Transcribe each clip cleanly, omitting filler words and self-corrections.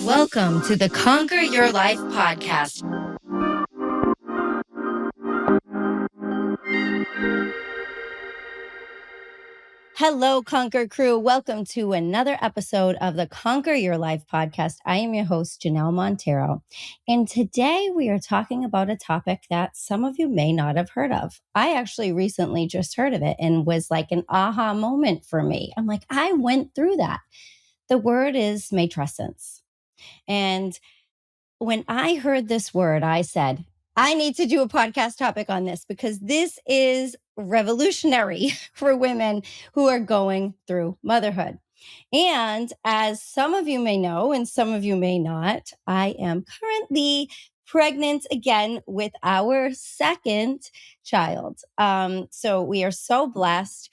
Welcome to the Conquer Your Life podcast. Hello, Conquer crew. Welcome to another episode of the Conquer Your Life podcast. I am your host, Janelle Montero. And today we are talking about a topic that some of you may not have heard of. I actually recently just heard of it and was like an aha moment for me. I'm like, I went through that. The word is matrescence. And when I heard this word, I said, I need to do a podcast topic on this because this is revolutionary for women who are going through motherhood. And as some of you may know, and some of you may not, I am currently pregnant again with our second child. So we are so blessed.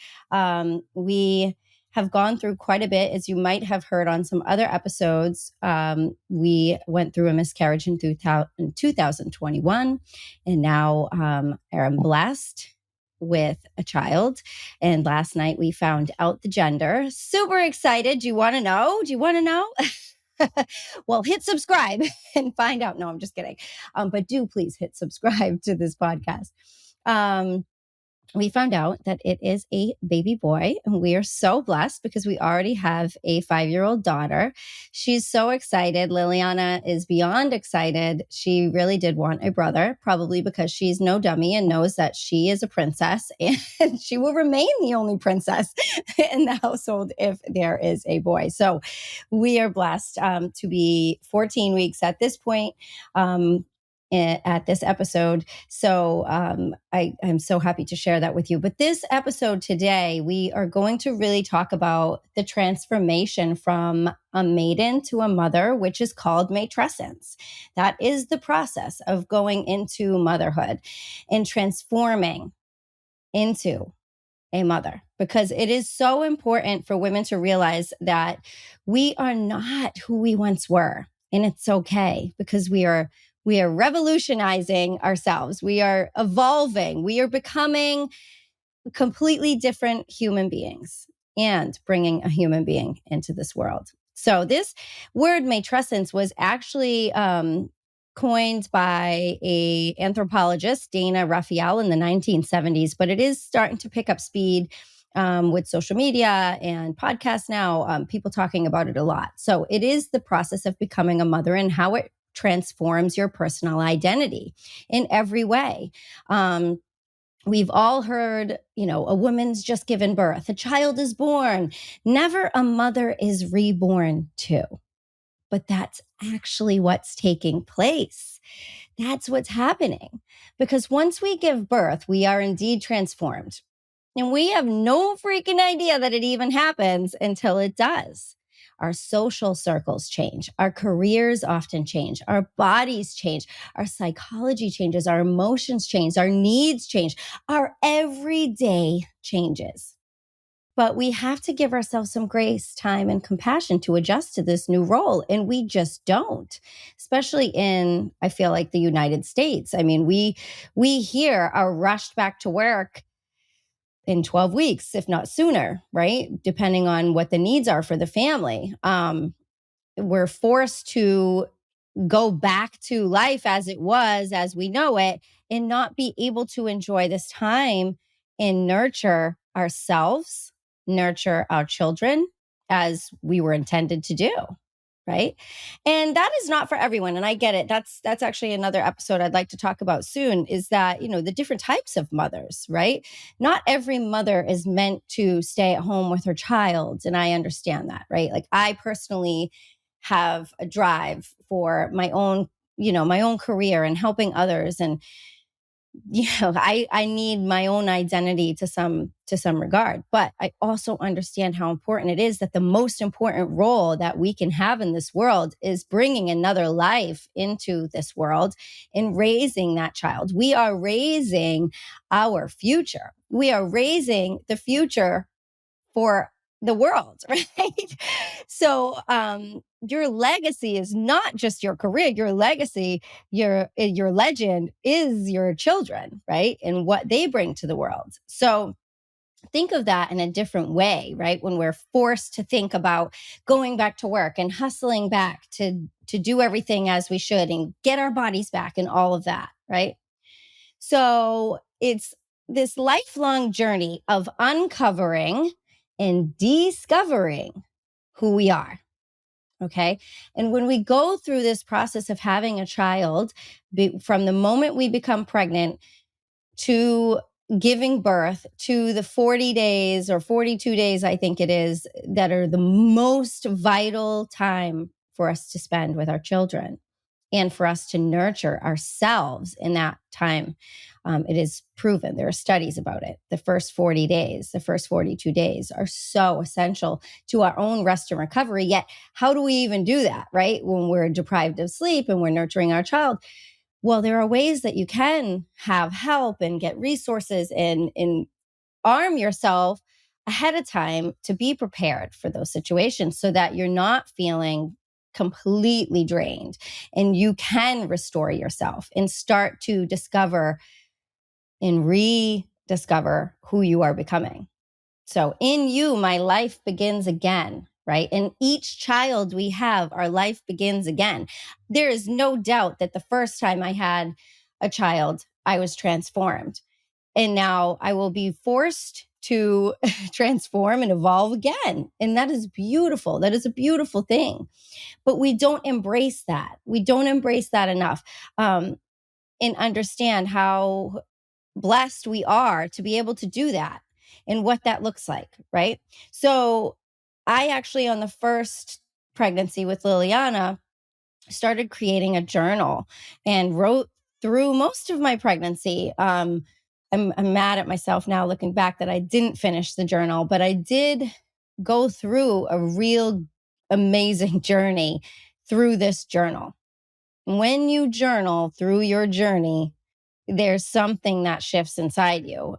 We have gone through quite a bit, as you might have heard on some other episodes. We went through a miscarriage in 2021, and now I'm blessed with a child. And last night we found out the gender. Super excited. Do you want to know? Well, hit subscribe and find out. No, I'm just kidding. But do please hit subscribe to this podcast. We found out that it is a baby boy, and we are so blessed because we already have a 5-year-old daughter. She's so excited. Liliana is beyond excited. She really did want a brother, probably because she's no dummy and knows that she is a princess and she will remain the only princess in the household if there is a boy. So we are blessed to be 14 weeks at this point. At this episode. So I'm so happy to share that with you. But this episode today, we are going to really talk about the transformation from a maiden to a mother, which is called matrescence. That is the process of going into motherhood and transforming into a mother, because it is so important for women to realize that we are not who we once were. And it's okay, because we are revolutionizing ourselves. We are evolving. We are becoming completely different human beings and bringing a human being into this world. So this word matrescence was actually coined by a anthropologist, Dana Raphael, in the 1970s, but it is starting to pick up speed with social media and podcasts now, people talking about it a lot. So it is the process of becoming a mother and how it transforms your personal identity in every way. We've all heard, a woman's just given birth, a child is born. Never a mother is reborn too. But that's actually what's taking place. That's what's happening. Because once we give birth, we are indeed transformed. And we have no freaking idea that it even happens until it does. Our social circles change. Our careers often change. Our bodies change. Our psychology changes. Our emotions change. Our needs change. Our everyday changes. But we have to give ourselves some grace, time, and compassion to adjust to this new role. And we just don't, especially in, I feel like, the United States. I mean, we here are rushed back to work in 12 weeks, if not sooner, right? Depending on what the needs are for the family. We're forced to go back to life as it was, as we know it, and not be able to enjoy this time and nurture ourselves, nurture our children as we were intended to do. Right. And that is not for everyone. And I get it. That's actually another episode I'd like to talk about soon, is that, the different types of mothers, right? Not every mother is meant to stay at home with her child. And I understand that, right? Like, I personally have a drive for my own career and helping others. And, I need my own identity to some regard, but I also understand how important it is that the most important role that we can have in this world is bringing another life into this world and raising that child. We are raising our future. We are raising the future for the world, right? So, your legacy is not just your career. Your legacy, your legend is your children, right? And what they bring to the world. So think of that in a different way, right? When we're forced to think about going back to work and hustling back to do everything as we should and get our bodies back and all of that, right? So it's this lifelong journey of uncovering and discovering who we are. Okay. And when we go through this process of having a child, from the moment we become pregnant to giving birth to the 40 days or 42 days, I think it is, that are the most vital time for us to spend with our children and for us to nurture ourselves in that time. It is proven. There are studies about it. The first 40 days, the first 42 days are so essential to our own rest and recovery. Yet, how do we even do that, right? When we're deprived of sleep and we're nurturing our child? Well, there are ways that you can have help and get resources and arm yourself ahead of time to be prepared for those situations so that you're not feeling completely drained and you can restore yourself and start to discover and rediscover who you are becoming. So in you, my life begins again, right? In each child we have, our life begins again. There is no doubt that the first time I had a child, I was transformed. And now I will be forced to transform and evolve again. And that is beautiful. That is a beautiful thing. But we don't embrace that. We don't embrace that enough, and understand how blessed we are to be able to do that and what that looks like, right? So I actually, on the first pregnancy with Liliana, started creating a journal and wrote through most of my pregnancy. I'm mad at myself now looking back that I didn't finish the journal, but I did go through a real amazing journey through this journal. When you journal through your journey, there's something that shifts inside you,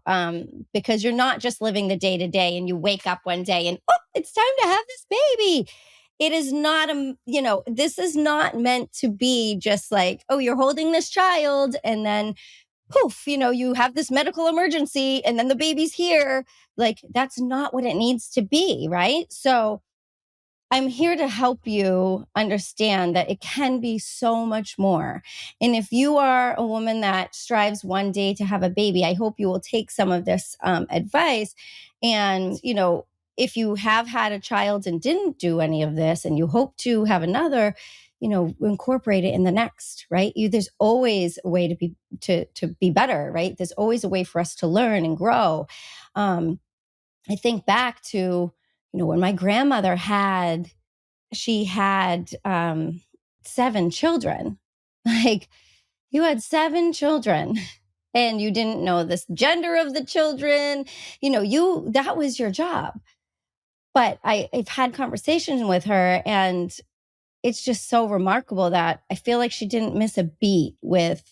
because you're not just living the day to day and you wake up one day and, oh, it's time to have this baby. It is not, this is not meant to be just like, oh, you're holding this child and then poof, you have this medical emergency and then the baby's here. Like, that's not what it needs to be, right? So I'm here to help you understand that it can be so much more. And if you are a woman that strives one day to have a baby, I hope you will take some of this advice. And, if you have had a child and didn't do any of this and you hope to have another, incorporate it in the next, right? There's always a way to be better, right? There's always a way for us to learn and grow. I think back to, when my grandmother she had 7 children. Like, you had 7 children and you didn't know this gender of the children. That was your job. But I've had conversations with her, and it's just so remarkable that I feel like she didn't miss a beat with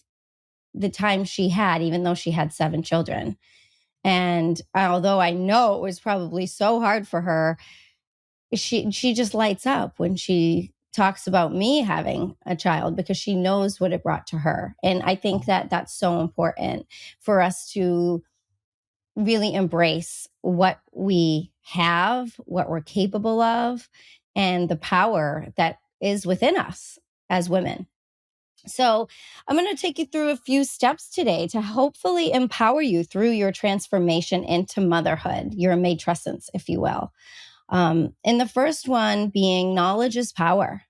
the time she had, even though she had 7 children. And although I know it was probably so hard for her, she just lights up when she talks about me having a child because she knows what it brought to her. And I think that that's so important for us to really embrace what we have, what we're capable of, and the power that is within us as women. So, I'm going to take you through a few steps today to hopefully empower you through your transformation into motherhood, your matrescence, if you will. And the first one being knowledge is power.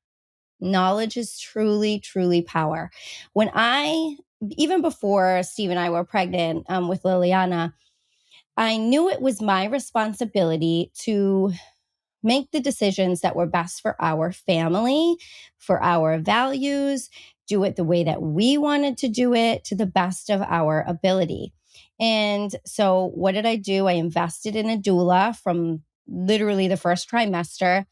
Knowledge is truly, truly power. Even before Steve and I were pregnant with Liliana, I knew it was my responsibility to make the decisions that were best for our family, for our values, do it the way that we wanted to do it to the best of our ability. And so what did I do? I invested in a doula from literally the first trimester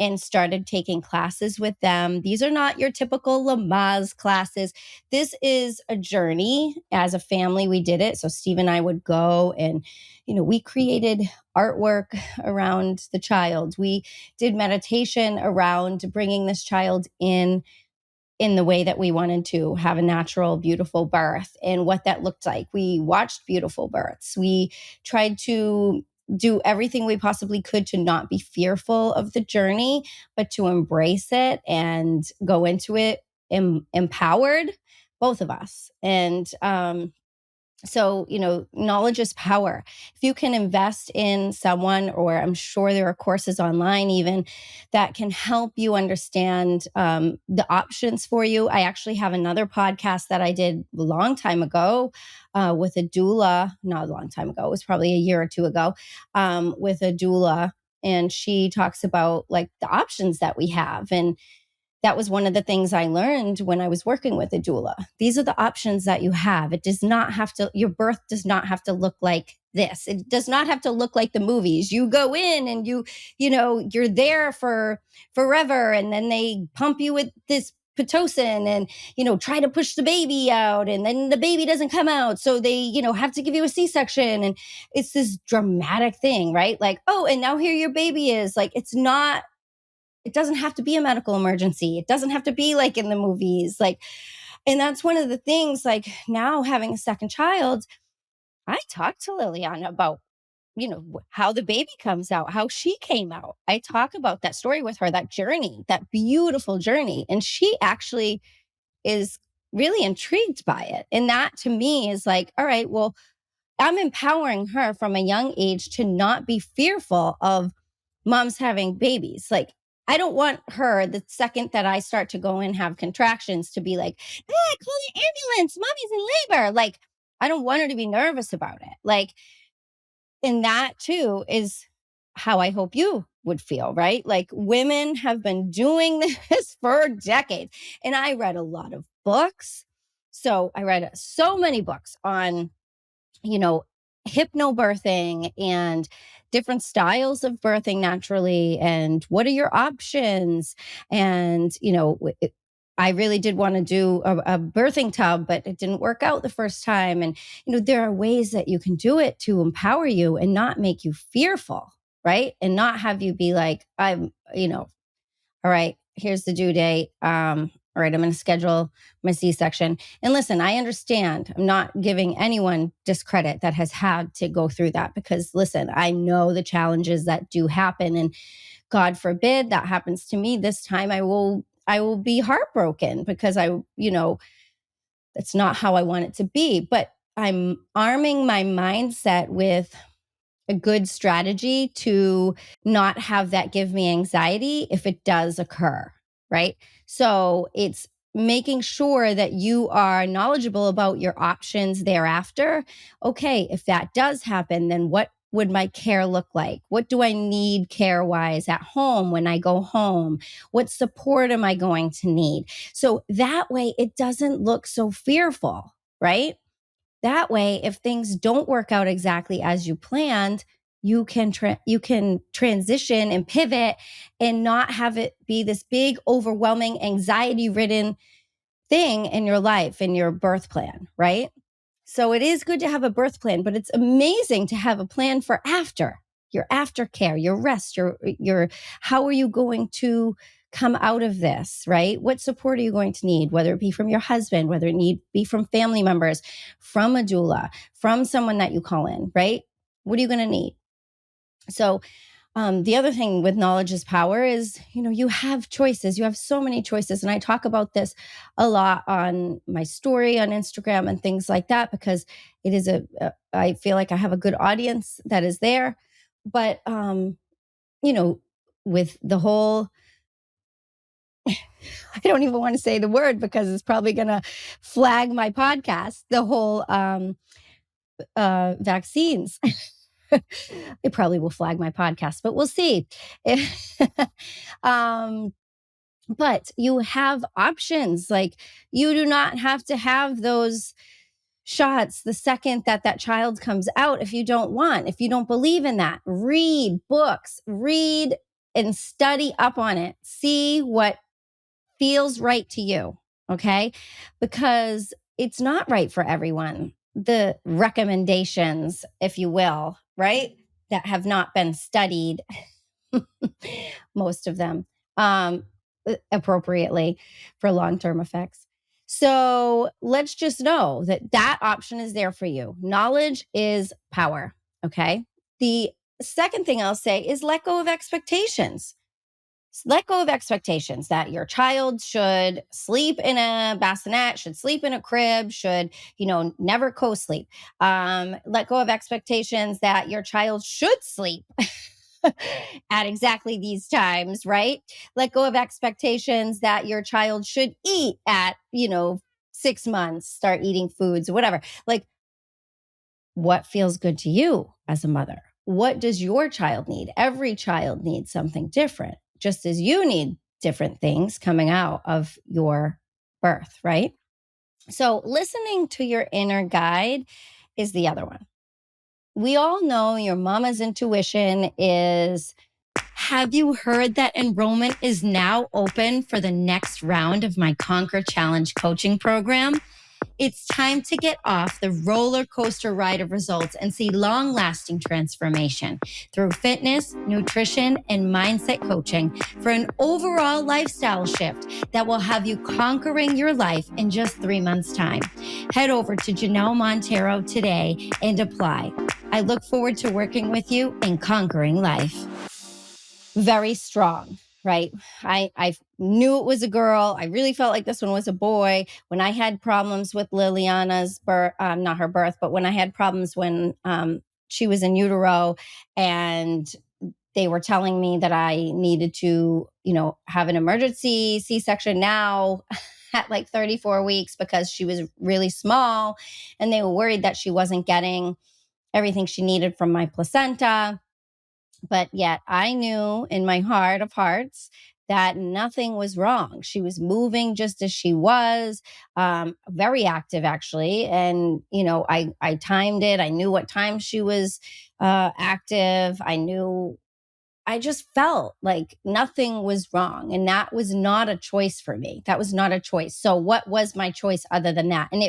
and started taking classes with them. These are not your typical Lamaze classes. This is a journey. As a family, we did it. So Steve and I would go and, we created artwork around the child. We did meditation around bringing this child in in the way that we wanted to have a natural, beautiful birth and what that looked like. We watched beautiful births. We tried to do everything we possibly could to not be fearful of the journey, but to embrace it and go into it empowered, both of us. And so, knowledge is power. If you can invest in someone, or I'm sure there are courses online even that can help you understand the options for you. I actually have another podcast that I did a long time ago with a doula, not a long time ago, it was probably a year or two ago, with a doula. And she talks about like the options that we have. And that was one of the things I learned when I was working with a doula. These are the options that you have. It does not have to, your birth does not have to look like this. It does not have to look like the movies. You go in and you're there for forever. And then they pump you with this Pitocin and, try to push the baby out. And then the baby doesn't come out. So they, have to give you a C-section. And it's this dramatic thing, right? Like, oh, and now here your baby is. Like, it doesn't have to be a medical emergency. It doesn't have to be like in the movies. Like, and that's one of the things, like now having a second child, I talked to Liliana about, how the baby comes out, how she came out. I talk about that story with her, that journey, that beautiful journey. And she actually is really intrigued by it. And that to me is like, all right, well, I'm empowering her from a young age to not be fearful of moms having babies. Like, I don't want her the second that I start to go and have contractions to be like, hey, call the ambulance. Mommy's in labor. Like, I don't want her to be nervous about it. Like, and that too is how I hope you would feel, right? Like, women have been doing this for decades. And I read a lot of books. So I read so many books on hypnobirthing and different styles of birthing naturally, and what are your options. And I really did want to do a birthing tub, but it didn't work out the first time. And there are ways that you can do it to empower you and not make you fearful, right? And not have you be like, all right, here's the due date. All right, I'm going to schedule my C-section. And listen, I understand. I'm not giving anyone discredit that has had to go through that, because listen, I know the challenges that do happen, and God forbid that happens to me this time. I will be heartbroken, because that's not how I want it to be. But I'm arming my mindset with a good strategy to not have that give me anxiety if it does occur, right? So it's making sure that you are knowledgeable about your options thereafter. Okay, if that does happen, then what would my care look like? What do I need care wise at home when I go home? What support am I going to need? So that way it doesn't look so fearful, right? That way, if things don't work out exactly as you planned, you can transition and pivot and not have it be this big, overwhelming, anxiety-ridden thing in your life, in your birth plan, right? So it is good to have a birth plan, but it's amazing to have a plan for after, your aftercare, your rest, your how are you going to come out of this, right? What support are you going to need, whether it be from your husband, whether it be from family members, from a doula, from someone that you call in, right? What are you going to need? So the other thing with knowledge is power is, you have choices. You have so many choices. And I talk about this a lot on my story on Instagram and things like that, because it is I feel like I have a good audience that is there. But, with the whole, I don't even want to say the word because it's probably going to flag my podcast, the whole vaccines. It probably will flag my podcast, but we'll see. But you have options. Like, you do not have to have those shots the second that child comes out if you don't want, if you don't believe in that. Read books, read and study up on it. See what feels right to you, okay? Because it's not right for everyone. The recommendations, if you will, right, that have not been studied, most of them. appropriately for long-term effects. So let's just know that that option is there for you. Knowledge is power. Okay. The second thing I'll say is let go of expectations. Let go of expectations that your child should sleep in a bassinet, should sleep in a crib, should, never co-sleep. Let go of expectations that your child should sleep at exactly these times, right? Let go of expectations that your child should eat at, 6 months, start eating foods, whatever. Like, what feels good to you as a mother? What does your child need? Every child needs something different, just as you need different things coming out of your birth, right? So, listening to your inner guide is the other one. We all know your mama's intuition is, have you heard that enrollment is now open for the next round of my Conquer Challenge coaching program? It's time to get off the roller coaster ride of results and see long lasting transformation through fitness, nutrition, and mindset coaching for an overall lifestyle shift that will have you conquering your life in just 3 months' time. Head over to Janelle Montero today and apply. I look forward to working with you in conquering life. Very strong, right? I knew it was a girl. I really felt like this one was a boy. When I had problems with Liliana's birth, not her birth, but when I had problems when she was in utero, and they were telling me that I needed to, have an emergency C-section now at like 34 weeks because she was really small, and they were worried that she wasn't getting everything she needed from my placenta. But yet I knew in my heart of hearts that nothing was wrong. She was moving just as she was, very active actually. And, I timed it. I knew what time she was active. I just felt like nothing was wrong. And that was not a choice for me. That was not a choice. So what was my choice other than that? And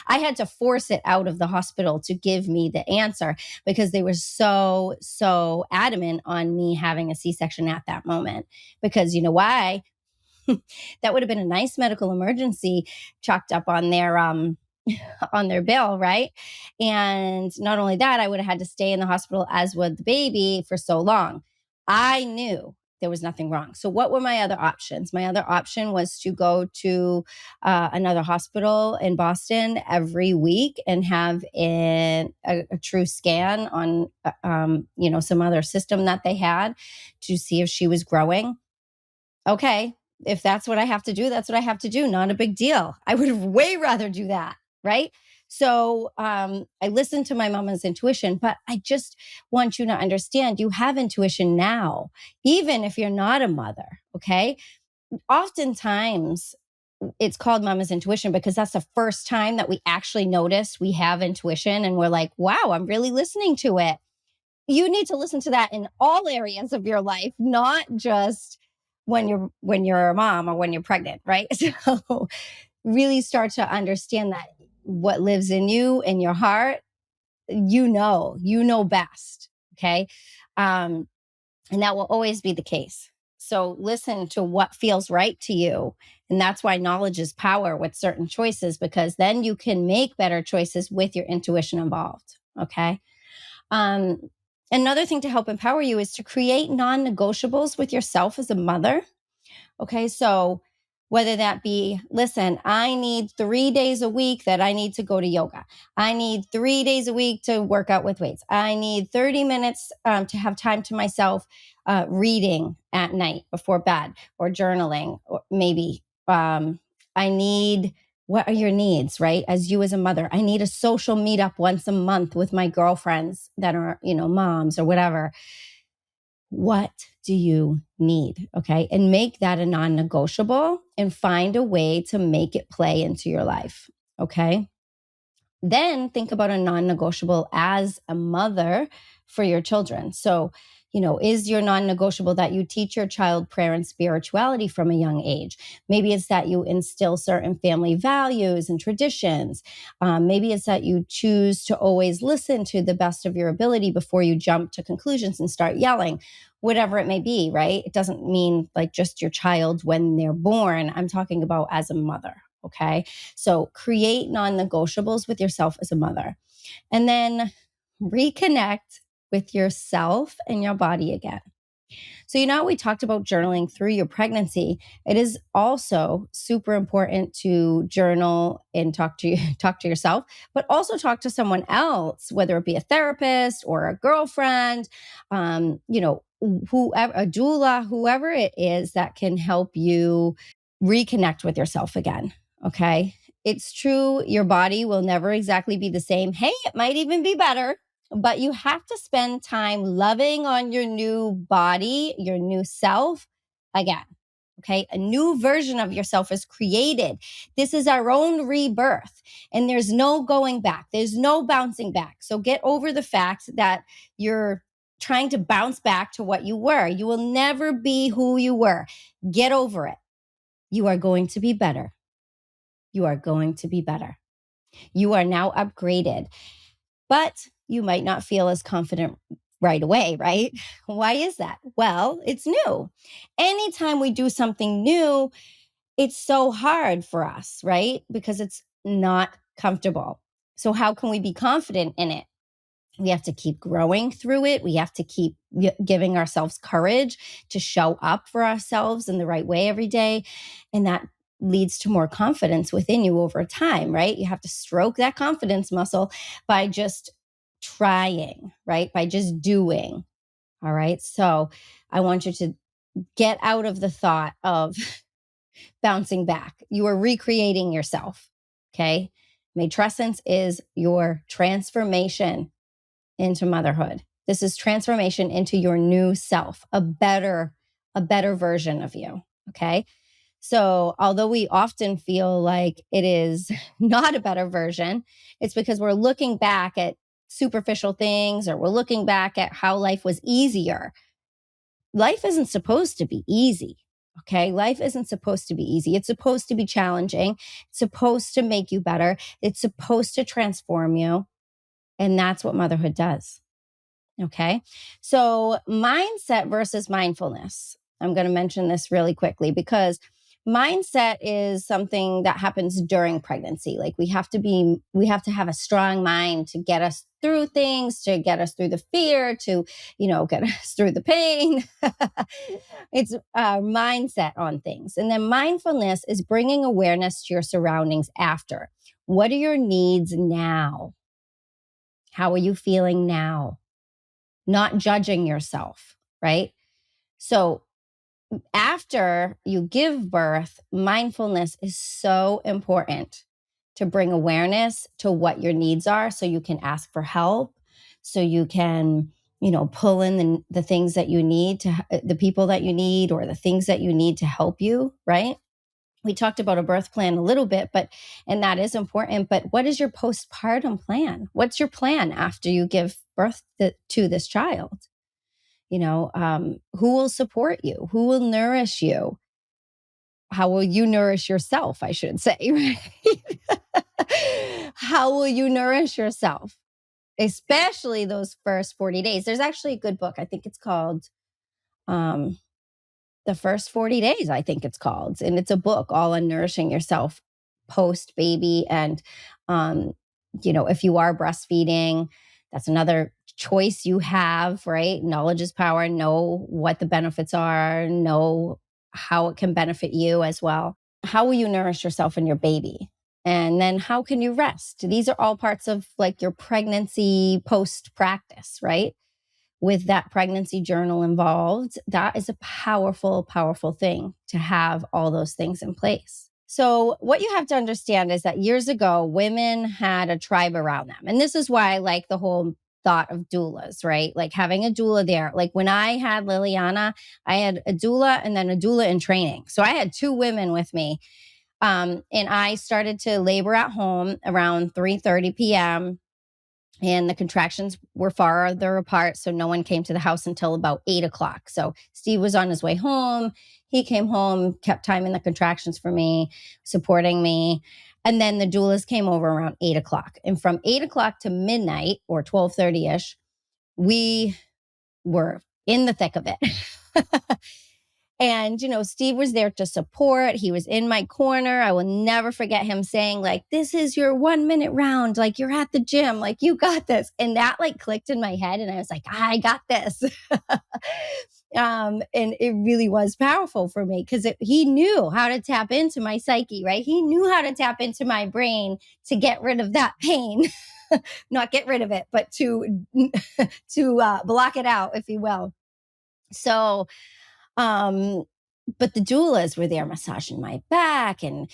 I had to force it out of the hospital to give me the answer because they were so, so adamant on me having a C-section at that moment. Because you know why? That would have been a nice medical emergency chalked up on their on their bill, right? And not only that, I would have had to stay in the hospital, as would the baby, for so long. I knew there was nothing wrong. So, what were my other options? My other option was to go to another hospital in Boston every week and have a true scan on, some other system that they had to see if she was growing. Okay, if that's what I have to do, that's what I have to do. Not a big deal. I would have way rather do that, right? So I listened to my mama's intuition, but I just want you to understand you have intuition now, even if you're not a mother, okay? Oftentimes, it's called mama's intuition because that's the first time that we actually notice we have intuition and we're like, wow, I'm really listening to it. You need to listen to that in all areas of your life, not just when you're a mom or when you're pregnant, right? So really start to understand that what lives in you, in your heart, you know best. Okay. Um, and that will always be the case. So listen to what feels right to you. And that's why knowledge is power with certain choices, because then you can make better choices with your intuition involved. Okay. Um, Another thing to help empower you is to create non-negotiables with yourself as a mother. Okay, so whether that be, listen, I need 3 days a week that I need to go to yoga. I need 3 days a week to work out with weights. I need 30 minutes to have time to myself, reading at night before bed, or journaling, or maybe. I need, what are your needs, right? As you as a mother, I need a social meetup once a month with my girlfriends that are, moms or whatever. What do you need? Okay. And make that a non negotiable and find a way to make it play into your life. Okay. Then think about a non negotiable as a mother for your children. So, Is your non-negotiable that you teach your child prayer and spirituality from a young age? Maybe it's that you instill certain family values and traditions. Maybe it's that you choose to always listen to the best of your ability before you jump to conclusions and start yelling, whatever it may be, right? It doesn't mean like just your child when they're born. I'm talking about as a mother. Okay. So create non-negotiables with yourself as a mother, and then reconnect with yourself and your body again. So, we talked about journaling through your pregnancy. It is also super important to journal and talk to talk to yourself, but also talk to someone else, whether it be a therapist or a girlfriend, whoever, a doula, whoever it is that can help you reconnect with yourself again. Okay. It's true, your body will never exactly be the same. Hey, it might even be better, but you have to spend time loving on your new body, your new self again. Okay. A new version of yourself is created. This is our own rebirth, and there's no going back. There's no bouncing back. So get over the fact that you're trying to bounce back to what you were. You will never be who you were. Get over it. You are going to be better. You are going to be better. You are now upgraded, but you might not feel as confident right away, right? Why is that? Well, it's new. Anytime we do something new, it's so hard for us, right? Because it's not comfortable. So, how can we be confident in it? We have to keep growing through it. We have to keep giving ourselves courage to show up for ourselves in the right way every day. And that leads to more confidence within you over time, right? You have to stroke that confidence muscle by just trying, right? By just doing. All right. So I want you to get out of the thought of bouncing back. You are recreating yourself. Okay. Matrescence is your transformation into motherhood. This is transformation into your new self, a better version of you. Okay. So, although we often feel like it is not a better version, it's because we're looking back at superficial things, or we're looking back at how life was easier. Life isn't supposed to be easy. Okay. Life isn't supposed to be easy. It's supposed to be challenging. It's supposed to make you better. It's supposed to transform you. And that's what motherhood does. Okay. So mindset versus mindfulness. I'm going to mention this really quickly because mindset is something that happens during pregnancy. Like we have to have a strong mind to get us through things, to get us through the fear, to, get us through the pain. It's mindset on things. And then mindfulness is bringing awareness to your surroundings after. What are your needs now? How are you feeling now? Not judging yourself, right? So after you give birth, mindfulness is so important to bring awareness to what your needs are so you can ask for help, so you can, pull in the things that you need the people that you need, or the things that you need to help you, right? We talked about a birth plan a little bit, and that is important, but what is your postpartum plan? What's your plan after you give birth to this child? Who will support you? Who will nourish you? How will you nourish yourself? I should say, right? How will you nourish yourself? Especially those first 40 days. There's actually a good book. I think it's called, The First 40 Days, I think it's called. And it's a book all on nourishing yourself post baby. And, if you are breastfeeding, that's another choice you have, right? Knowledge is power. Know what the benefits are, know how it can benefit you as well. How will you nourish yourself and your baby? And then how can you rest? These are all parts of like your pregnancy post practice, right? With that pregnancy journal involved, that is a powerful, powerful thing to have all those things in place. So what you have to understand is that years ago, women had a tribe around them. And this is why I like the whole thought of doulas, right? Like having a doula there. Like when I had Liliana, I had a doula and then a doula in training. So I had two women with me. And I started to labor at home around 3:30 p.m. and the contractions were farther apart. So no one came to the house until about 8 o'clock. So Steve was on his way home. He came home, kept timing the contractions for me, supporting me. And then the doulas came over around 8 o'clock. And from 8 o'clock to midnight or 12:30 ish, we were in the thick of it. And, Steve was there to support. He was in my corner. I will never forget him saying, like, this is your 1 minute round. Like, you're at the gym. Like, you got this. And that like clicked in my head. And I was like, I got this. And it really was powerful for me because he knew how to tap into my psyche, right? He knew how to tap into my brain to get rid of that pain. Not get rid of it, but to block it out, if you will. So, um, but the doulas were there massaging my back and,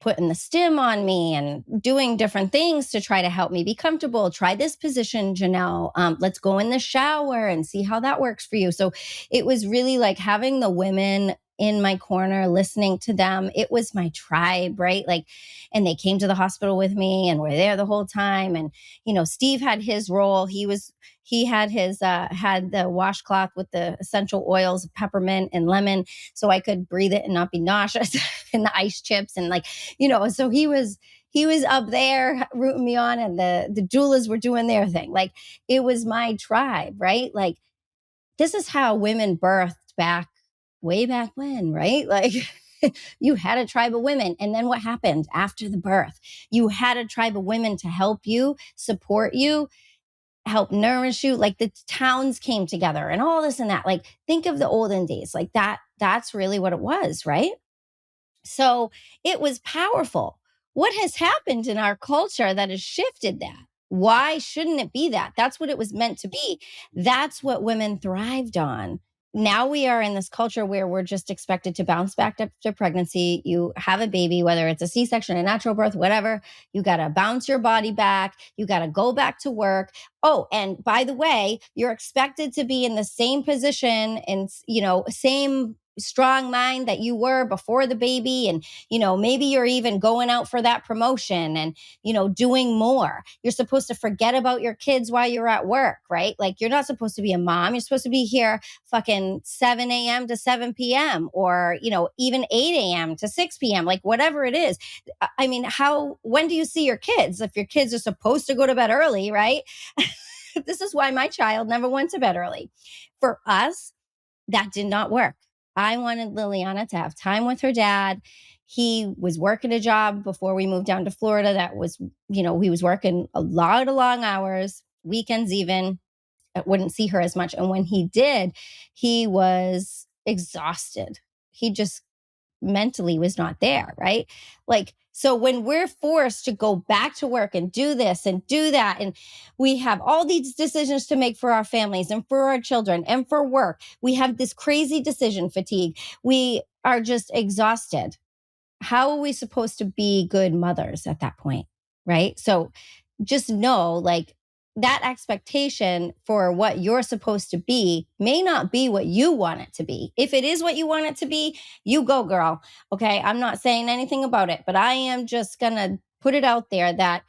putting the stim on me and doing different things to try to help me be comfortable. Try this position, Janelle. Let's go in the shower and see how that works for you. So it was really like having the women in my corner, listening to them. It was my tribe, right? Like, and they came to the hospital with me and were there the whole time. And, Steve had his role. He had had the washcloth with the essential oils of peppermint and lemon, so I could breathe it and not be nauseous, and the ice chips and so he was up there rooting me on, and the doulas were doing their thing. Like, it was my tribe, right? Like, this is how women birthed way back when, right? Like, you had a tribe of women. And then what happened after the birth? You had a tribe of women to help you, support you, help nourish you. Like, the towns came together and all this and that. Like, think of the olden days. Like, that's really what it was, right? So it was powerful. What has happened in our culture that has shifted that? Why shouldn't it be that? That's what it was meant to be. That's what women thrived on. Now we are in this culture where we're just expected to bounce back after pregnancy. You have a baby, whether it's a C-section, a natural birth, whatever, you got to bounce your body back. You got to go back to work. Oh, and by the way, you're expected to be in the same position and, same strong mind that you were before the baby. And, maybe you're even going out for that promotion and, doing more. You're supposed to forget about your kids while you're at work, right? Like, you're not supposed to be a mom. You're supposed to be here fucking 7 a.m. to 7 p.m. or, even 8 a.m. to 6 p.m., like whatever it is. I mean, when do you see your kids? If your kids are supposed to go to bed early, right? This is why my child never went to bed early. For us, that did not work. I wanted Liliana to have time with her dad. He was working a job before we moved down to Florida. That was, he was working a lot of long hours, weekends even. I wouldn't see her as much. And when he did, he was exhausted. He just mentally was not there, right? Like, so when we're forced to go back to work and do this and do that, and we have all these decisions to make for our families and for our children and for work, we have this crazy decision fatigue. We are just exhausted. How are we supposed to be good mothers at that point? Right. So just know, like, that expectation for what you're supposed to be may not be what you want it to be. If it is what you want it to be, you go, girl. Okay. I'm not saying anything about it, but I am just going to put it out there that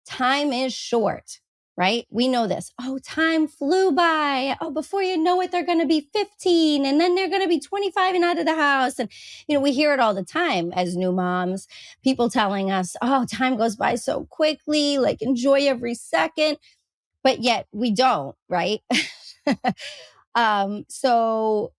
time is short, right? We know this. Oh, time flew by. Oh, before you know it, they're going to be 15 and then they're going to be 25 and out of the house. And, we hear it all the time as new moms, people telling us, oh, time goes by so quickly, like, enjoy every second. But yet we don't, right? So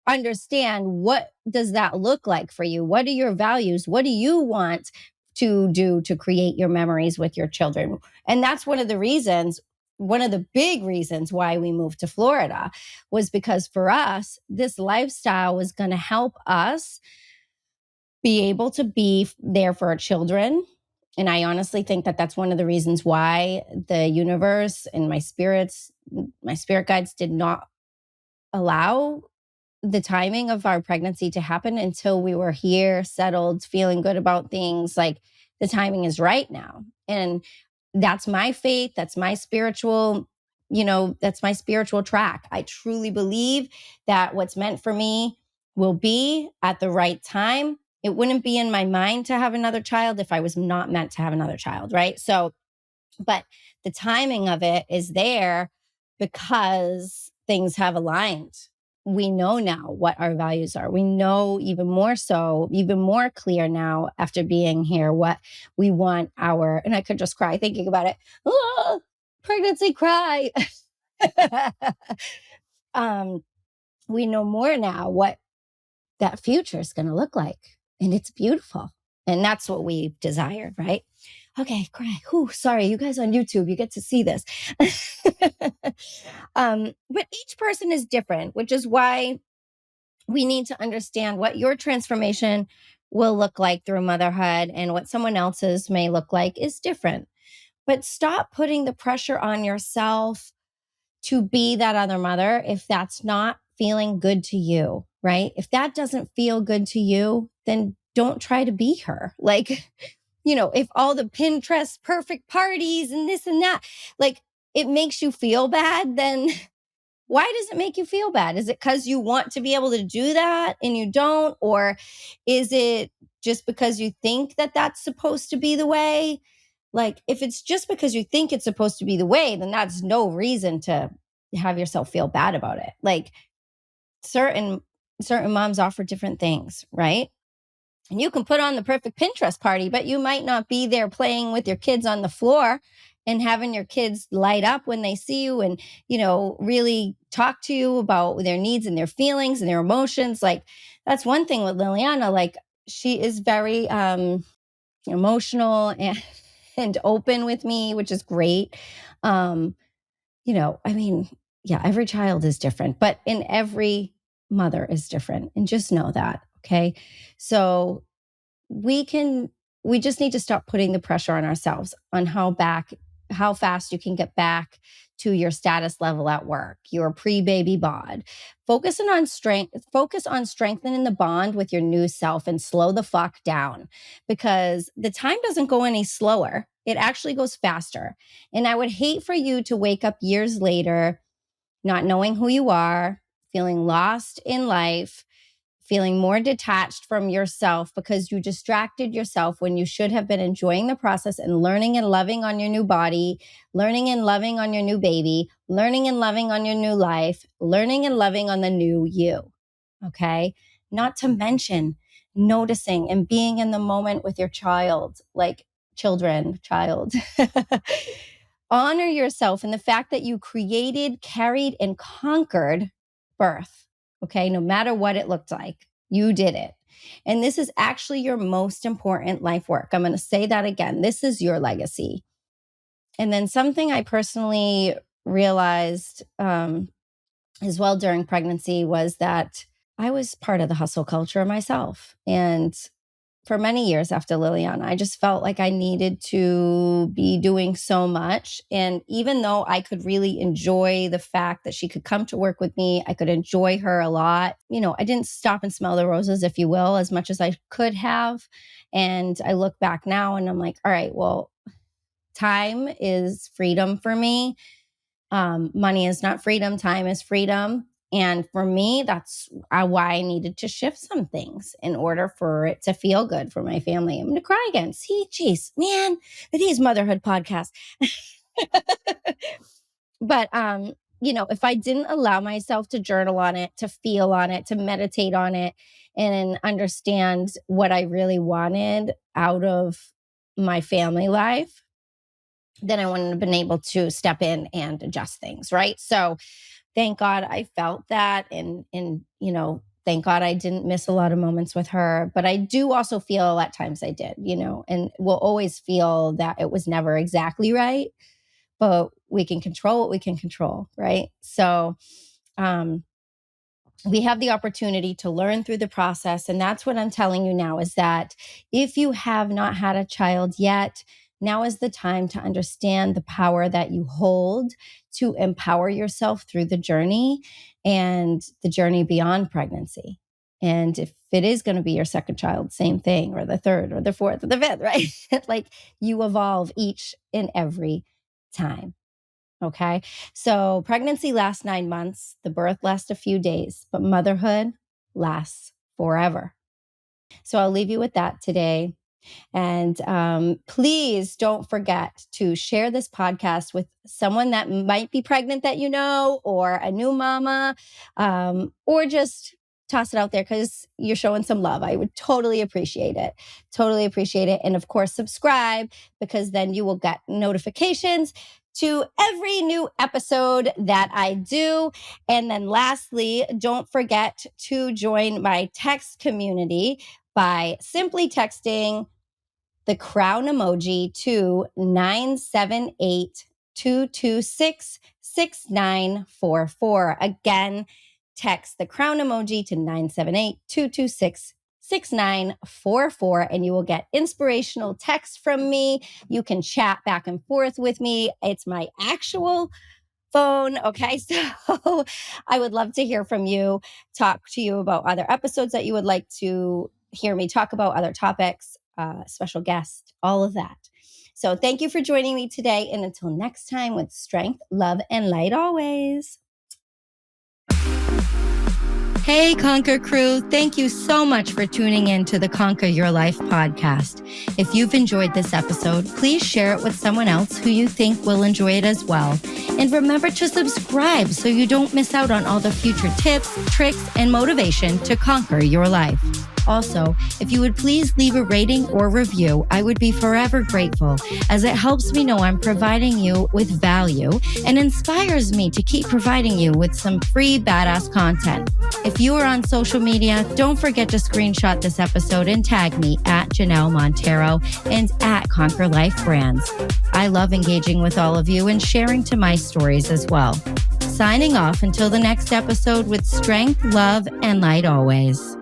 understand, what does that look like for you? What are your values? What do you want to do to create your memories with your children? And that's one of the big reasons why we moved to Florida, was because for us, this lifestyle was going to help us be able to be there for our children. And I honestly think that that's one of the reasons why the universe and my spirit guides did not allow the timing of our pregnancy to happen until we were here, settled, feeling good about things. Like, the timing is right now. And that's my faith. That's my that's my spiritual track. I truly believe that what's meant for me will be at the right time. It wouldn't be in my mind to have another child if I was not meant to have another child, right? So But the timing of it is there because things have aligned. We know now what our values are. We know even more so, even more clear now after being here, what we want and I could just cry thinking about it. Oh, pregnancy cry. um, we know more now what that future is going to look like. And it's beautiful. And that's what we desired, right? Okay, cry. Whew, sorry, you guys on YouTube, you get to see this. But each person is different, which is why we need to understand what your transformation will look like through motherhood and what someone else's may look like is different. But stop putting the pressure on yourself to be that other mother if that's not feeling good to you, right? If that doesn't feel good to you, then don't try to be her. Like, if all the Pinterest perfect parties and this and that, like it makes you feel bad, then why does it make you feel bad? Is it because you want to be able to do that and you don't? Or is it just because you think that that's supposed to be the way? Like, if it's just because you think it's supposed to be the way, then that's no reason to have yourself feel bad about it. Like, certain moms offer different things, right? And you can put on the perfect Pinterest party, but you might not be there playing with your kids on the floor and having your kids light up when they see you and, really talk to you about their needs and their feelings and their emotions. Like, that's one thing with Liliana. Like, she is very emotional and open with me, which is great. I mean, yeah, every child is different, but in every mother is different. And just know that. Okay. So we just need to stop putting the pressure on ourselves on how fast you can get back to your status level at work, your pre-baby bod. Focus on strengthening the bond with your new self and slow the fuck down, because the time doesn't go any slower. It actually goes faster. And I would hate for you to wake up years later not knowing who you are, feeling lost in life, feeling more detached from yourself because you distracted yourself when you should have been enjoying the process and learning and loving on your new body, learning and loving on your new baby, learning and loving on your new life, learning and loving on the new you. Okay. Not to mention noticing and being in the moment with your child, like child. Honor yourself and the fact that you created, carried, and conquered birth. Okay. No matter what it looked like, you did it. And this is actually your most important life work. I'm going to say that again. This is your legacy. And then something I personally realized as well during pregnancy was that I was part of the hustle culture myself. And for many years after Liliana, I just felt like I needed to be doing so much. And even though I could really enjoy the fact that she could come to work with me, I could enjoy her a lot. I didn't stop and smell the roses, if you will, as much as I could have. And I look back now and I'm like, all right, well, time is freedom for me. Money is not freedom. Time is freedom. And for me, that's why I needed to shift some things in order for it to feel good for my family. I'm going to cry again. See, geez, man, these motherhood podcasts. But, if I didn't allow myself to journal on it, to feel on it, to meditate on it, and understand what I really wanted out of my family life, then I wouldn't have been able to step in and adjust things. Right. So thank God I felt that. And thank God I didn't miss a lot of moments with her. But I do also feel at times I did, and we'll always feel that it was never exactly right. But we can control what we can control. Right. So, we have the opportunity to learn through the process. And that's what I'm telling you now is that if you have not had a child yet, now is the time to understand the power that you hold to empower yourself through the journey and the journey beyond pregnancy. And if it is going to be your second child, same thing, or the third, or the fourth, or the fifth, right? Like you evolve each and every time. Okay. So pregnancy lasts 9 months, the birth lasts a few days, but motherhood lasts forever. So I'll leave you with that today. And please don't forget to share this podcast with someone that might be pregnant that you know, or a new mama, or just toss it out there because you're showing some love. I would totally appreciate it. Totally appreciate it. And of course, subscribe, because then you will get notifications to every new episode that I do. And then lastly, don't forget to join my text community by simply texting the crown emoji to 978-226-6944. Again, text the crown emoji to 978-226-6944, and you will get inspirational text from me. You can chat back and forth with me. It's my actual phone. Okay. So I would love to hear from you, talk to you about other episodes that you would like to hear me talk about, other topics, special guests, all of that. So thank you for joining me today. And until next time, with strength, love, and light always. Hey, Conquer crew. Thank you so much for tuning in to the Conquer Your Life podcast. If you've enjoyed this episode, please share it with someone else who you think will enjoy it as well. And remember to subscribe so you don't miss out on all the future tips, tricks, and motivation to conquer your life. Also, if you would please leave a rating or review, I would be forever grateful, as it helps me know I'm providing you with value and inspires me to keep providing you with some free badass content. If you are on social media, don't forget to screenshot this episode and tag me at Janelle Montero and at Conquer Life Brands. I love engaging with all of you and sharing to my stories as well. Signing off until the next episode with strength, love, and light always.